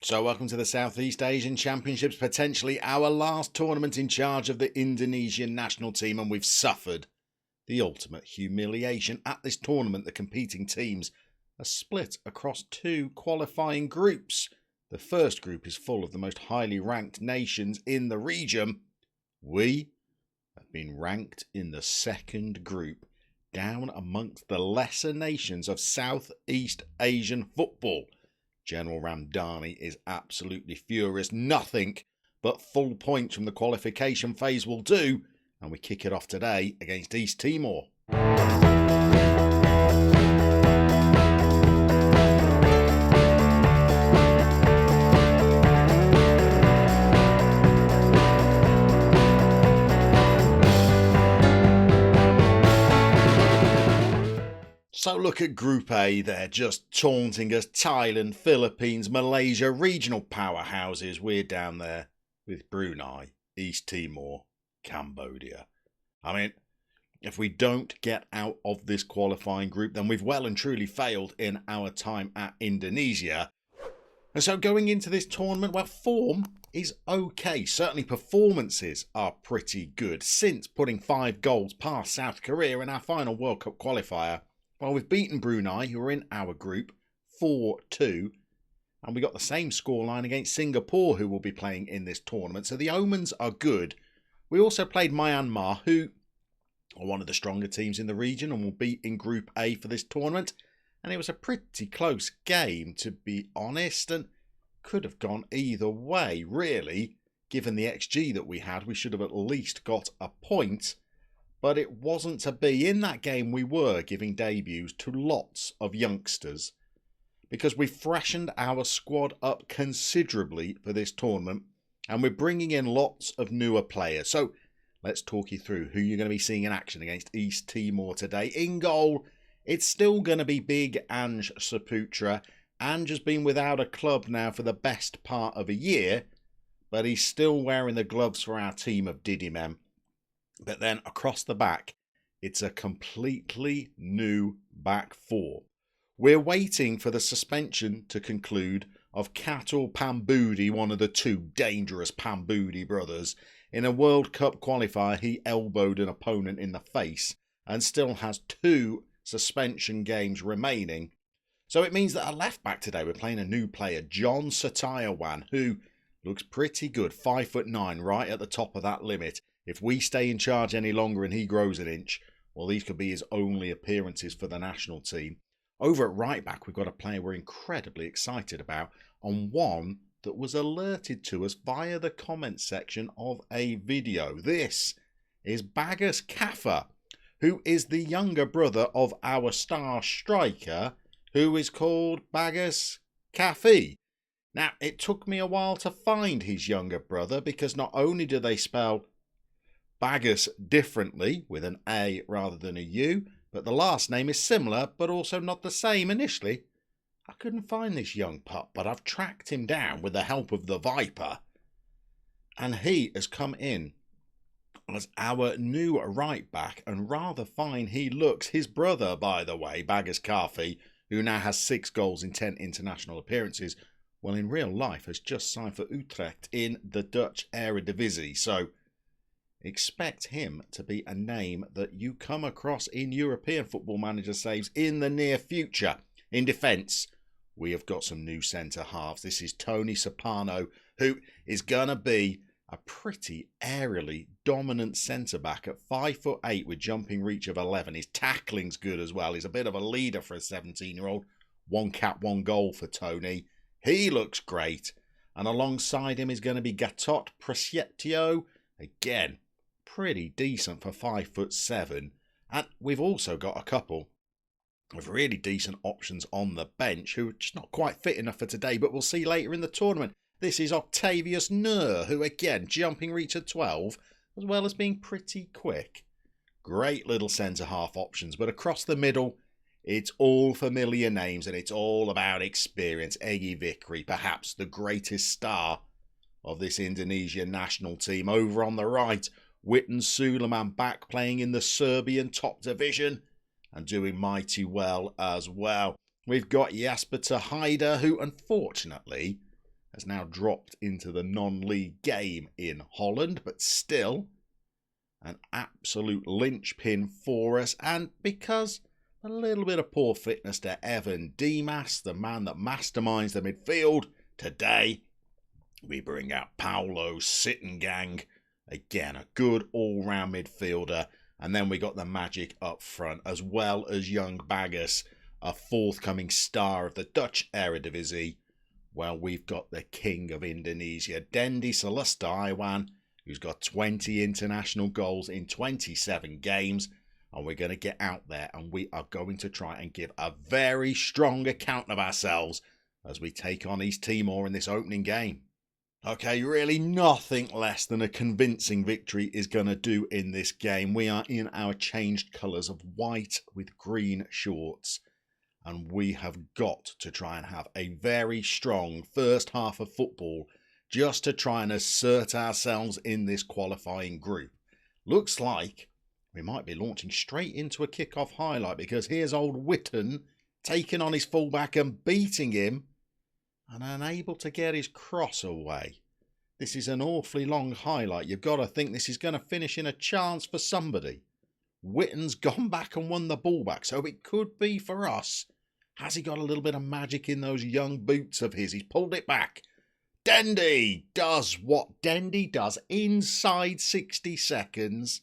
So welcome to the Southeast Asian Championships, potentially our last tournament in charge of the Indonesian national team, and we've suffered the ultimate humiliation. At this tournament, the competing teams are split across two qualifying groups. The first group is full of the most highly ranked nations in the region. We have been ranked in the second group, down amongst the lesser nations of Southeast Asian football. General Ramdani is absolutely furious. Nothing but full points from the qualification phase will do. And we kick it off today against East Timor. So look at Group A there, just taunting us. Thailand, Philippines, Malaysia, regional powerhouses. We're down there with Brunei, East Timor, Cambodia. I mean, if we don't get out of this qualifying group, then we've well and truly failed in our time at Indonesia. And so going into this tournament, well, form is okay. Certainly performances are pretty good. Since putting 5 goals past South Korea in our final World Cup qualifier, well, we've beaten Brunei, who are in our group, 4-2. And we got the same scoreline against Singapore, who will be playing in this tournament. So the omens are good. We also played Myanmar, who are one of the stronger teams in the region and will be in Group A for this tournament. And it was a pretty close game, to be honest, and could have gone either way, really. Given the XG that we had, we should have at least got a point. But it wasn't to be. In that game, we were giving debuts to lots of youngsters because we freshened our squad up considerably for this tournament and we're bringing in lots of newer players. So let's talk you through who you're going to be seeing in action against East Timor today. In goal, it's still going to be big Ange Saputra. Ange has been without a club now for the best part of a year, but he's still wearing the gloves for our team of Diddy men. But then across the back, it's a completely new back four. We're waiting for the suspension to conclude of Katul Pambudi, one of the two dangerous Pambudi brothers. In a World Cup qualifier, he elbowed an opponent in the face and still has 2 suspension games remaining. So it means that at left back today, we're playing a new player, John Satayawan, who looks pretty good, 5'9", right at the top of that limit. If we stay in charge any longer and he grows an inch, well, these could be his only appearances for the national team. Over at right back, we've got a player we're incredibly excited about, and one that was alerted to us via the comments section of a video. This is Bagus Kaffa, who is the younger brother of our star striker, who is called Bagus Kaffi. Now, it took me a while to find his younger brother because not only do they spell Bagus differently with an A rather than a U, but the last name is similar but also not the same. Initially, I couldn't find this young pup, but I've tracked him down with the help of the Viper, and he has come in as our new right back, and rather fine he looks. His brother, by the way, Bagus Kaffi, who now has 6 goals in 10 international appearances, well, in real life has just signed for Utrecht in the Dutch Eredivisie, so expect him to be a name that you come across in European Football Manager saves in the near future. In defence, we have got some new centre-halves. This is Tony Soprano, who is going to be a pretty aerially dominant centre-back at 5'8" with jumping reach of 11. His tackling's good as well. He's a bit of a leader for a 17-year-old. 1 cap, 1 goal for Tony. He looks great. And alongside him is going to be Gatot Precietio. Again, pretty decent for 5'7", and we've also got a couple of really decent options on the bench who are just not quite fit enough for today, but we'll see later in the tournament. This is Octavius Nur, who again, jumping reach of 12, as well as being pretty quick. Great little centre-half options, but across the middle, it's all familiar names and it's all about experience. Egi Vikri, perhaps the greatest star of this Indonesian national team. Over on the right, Witten Suleiman back playing in the Serbian top division and doing mighty well as well. We've got Jasper Tejeda, who unfortunately has now dropped into the non-league game in Holland, but still an absolute linchpin for us. And because a little bit of poor fitness to Evan Dimas, the man that masterminds the midfield, today we bring out Paulo Sittengang. Again, a good all-round midfielder. And then we got the magic up front, as well as young Baggers, a forthcoming star of the Dutch Eredivisie. Well, we've got the king of Indonesia, Dendi Salastaiwan, who's got 20 international goals in 27 games. And we're going to get out there and we are going to try and give a very strong account of ourselves as we take on East Timor in this opening game. Okay, really nothing less than a convincing victory is going to do in this game. We are in our changed colours of white with green shorts. And we have got to try and have a very strong first half of football just to try and assert ourselves in this qualifying group. Looks like we might be launching straight into a kick-off highlight, because here's old Witten taking on his fullback and beating him and unable to get his cross away. This is an awfully long highlight. You've got to think this is going to finish in a chance for somebody. Witten's gone back and won the ball back, so it could be for us. Has he got a little bit of magic in those young boots of his? He's pulled it back. Dendi does what Dendi does inside 60 seconds.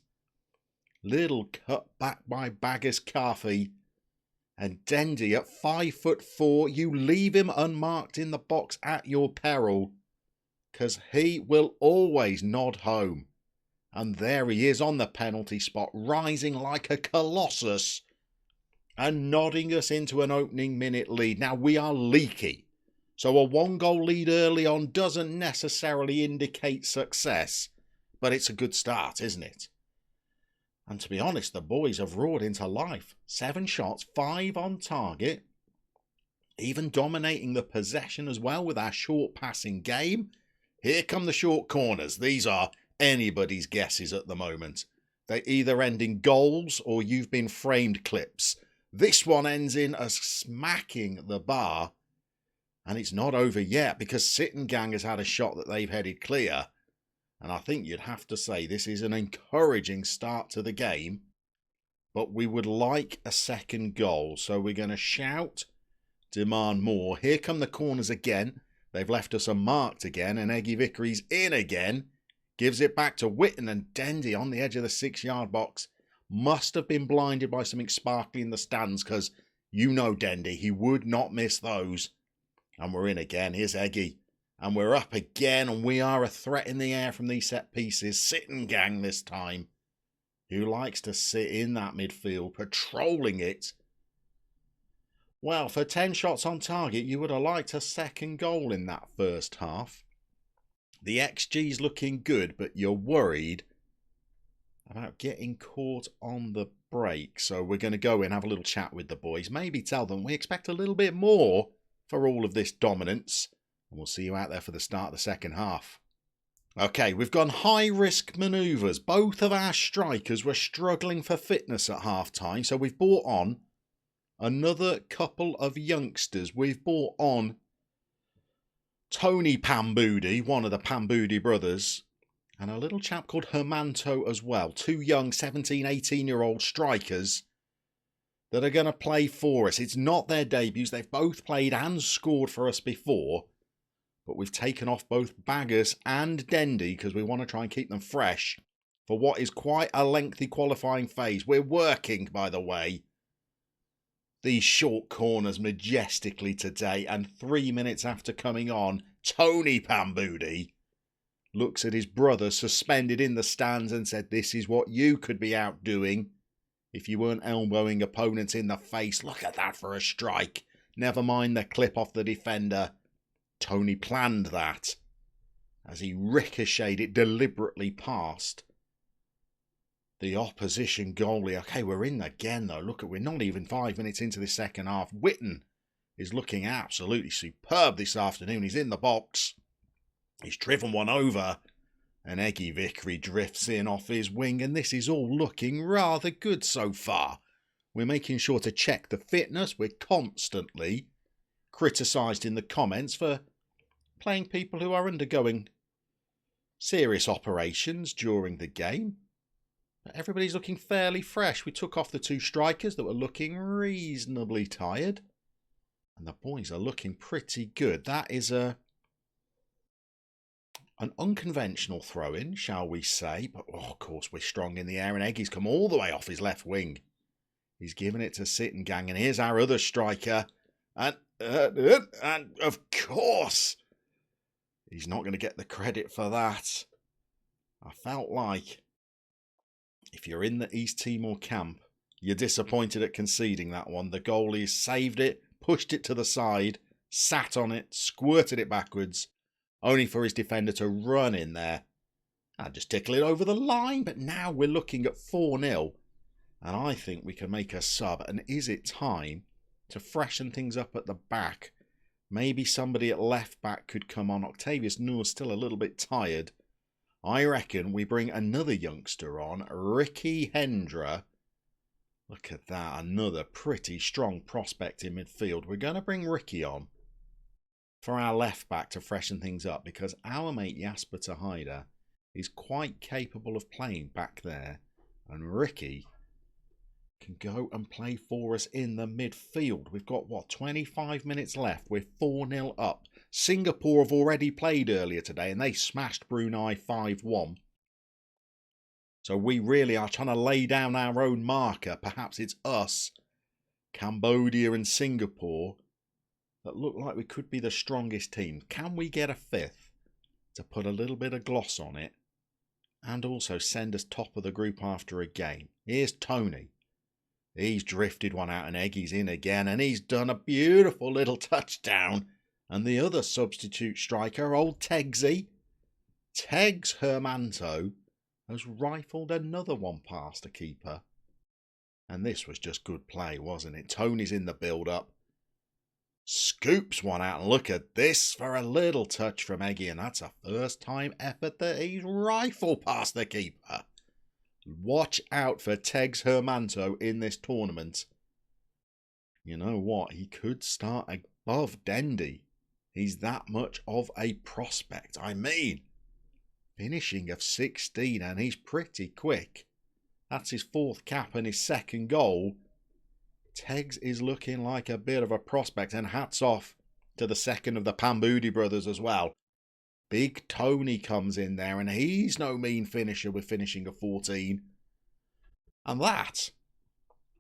Little cut back by Baggers Carthy. And Dendi at 5'4", you leave him unmarked in the box at your peril, because he will always nod home. And there he is on the penalty spot, rising like a colossus and nodding us into an opening minute lead. Now, we are leaky, so a 1-goal lead early on doesn't necessarily indicate success, but it's a good start, isn't it? And to be honest, the boys have roared into life. 7 shots, 5 on target, even dominating the possession as well with our short passing game. Here come the short corners. These are anybody's guesses at the moment. They either end in goals or you've been framed clips. This one ends in us smacking the bar. And it's not over yet, because Sittengang has had a shot that they've headed clear. And I think you'd have to say this is an encouraging start to the game. But we would like a second goal. So we're going to shout, demand more. Here come the corners again. They've left us unmarked again. And Eggy Vickery's in again. Gives it back to Witten, and Dendi on the edge of the 6-yard box. Must have been blinded by something sparkly in the stands, because you know Dendi, he would not miss those. And we're in again. Here's Eggy. And we're up again, and we are a threat in the air from these set pieces. Sittengang this time, who likes to sit in that midfield, patrolling it. Well, for 10 shots on target, you would have liked a second goal in that first half. The XG's looking good, but you're worried about getting caught on the break. So we're going to go in, have a little chat with the boys. Maybe tell them we expect a little bit more for all of this dominance. And we'll see you out there for the start of the second half. Okay, we've gone high-risk manoeuvres. Both of our strikers were struggling for fitness at half-time. So we've brought on another couple of youngsters. We've brought on Tony Pambudi, one of the Pambudi brothers, and a little chap called Hermanto as well. 2 young 17, 18-year-old strikers that are going to play for us. It's not their debuts. They've both played and scored for us before. But we've taken off both Baggers and Dendi because we want to try and keep them fresh for what is quite a lengthy qualifying phase. We're working, by the way, these short corners majestically today. And 3 minutes after coming on, Tony Pambudi looks at his brother suspended in the stands and said, this is what you could be out doing if you weren't elbowing opponents in the face. Look at that for a strike. Never mind the clip off the defender. Tony planned that as he ricocheted it deliberately past the opposition goalie. Okay, we're in again though. Look, we're not even 5 minutes into the second half. Witten is looking absolutely superb this afternoon. He's in the box. He's driven one over. And Eggy Vickery drifts in off his wing. And this is all looking rather good so far. We're making sure to check the fitness. We're constantly criticised in the comments for playing people who are undergoing serious operations during the game. But everybody's looking fairly fresh. We took off the two strikers that were looking reasonably tired. And the boys are looking pretty good. That is an unconventional throw-in, shall we say. But, of course, we're strong in the air. And Eggy's come all the way off his left wing. He's giving it to Sittengang. And here's our other striker. And of course, he's not going to get the credit for that. I felt like if you're in the East Timor camp, you're disappointed at conceding that one. The goalie saved it, pushed it to the side, sat on it, squirted it backwards, only for his defender to run in there and just tickle it over the line. But now we're looking at 4-0, and I think we can make a sub. And is it time to freshen things up at the back? Maybe somebody at left back could come on. Octavius Noor's still a little bit tired. I reckon we bring another youngster on, Ricky Hendra. Look at that, another pretty strong prospect in midfield. We're going to bring Ricky on for our left back to freshen things up, because our mate Jasper Tejeda is quite capable of playing back there. And Ricky can go and play for us in the midfield. We've got, 25 minutes left. We're 4-0 up. Singapore have already played earlier today and they smashed Brunei 5-1. So we really are trying to lay down our own marker. Perhaps it's us, Cambodia and Singapore, that look like we could be the strongest team. Can we get a fifth to put a little bit of gloss on it and also send us top of the group after a game? Here's Tony. He's drifted one out and Eggy's in again, and he's done a beautiful little touchdown. And the other substitute striker, old Tegsy, Tegs Hermanto, has rifled another one past the keeper. And this was just good play, wasn't it? Tony's in the build-up, scoops one out, and look at this for a little touch from Eggy, and that's a first-time effort that he's rifled past the keeper. Watch out for Tegs Hermanto in this tournament. You know what? He could start above Dendy. He's that much of a prospect. I mean, finishing of 16, and he's pretty quick. That's his fourth cap and his second goal. Tegs is looking like a bit of a prospect, and hats off to the second of the Pambudi brothers as well. Big Tony comes in there, and he's no mean finisher with finishing of 14. And that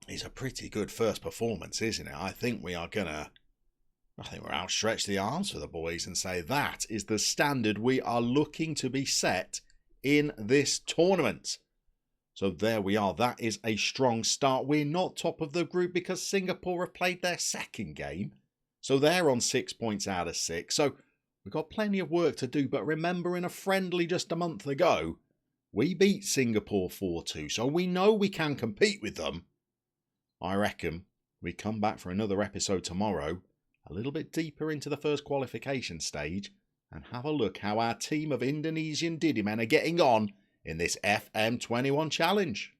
is a pretty good first performance, isn't it? I think we're outstretch the arms for the boys and say that is the standard we are looking to be set in this tournament. So there we are. That is a strong start. We're not top of the group because Singapore have played their second game. So they're on 6 points out of 6. So we've got plenty of work to do. But remember, in a friendly just a month ago, we beat Singapore 4-2. So we know we can compete with them. I reckon we come back for another episode tomorrow, a little bit deeper into the first qualification stage, and have a look how our team of Indonesian Diddy men are getting on in this FM21 challenge.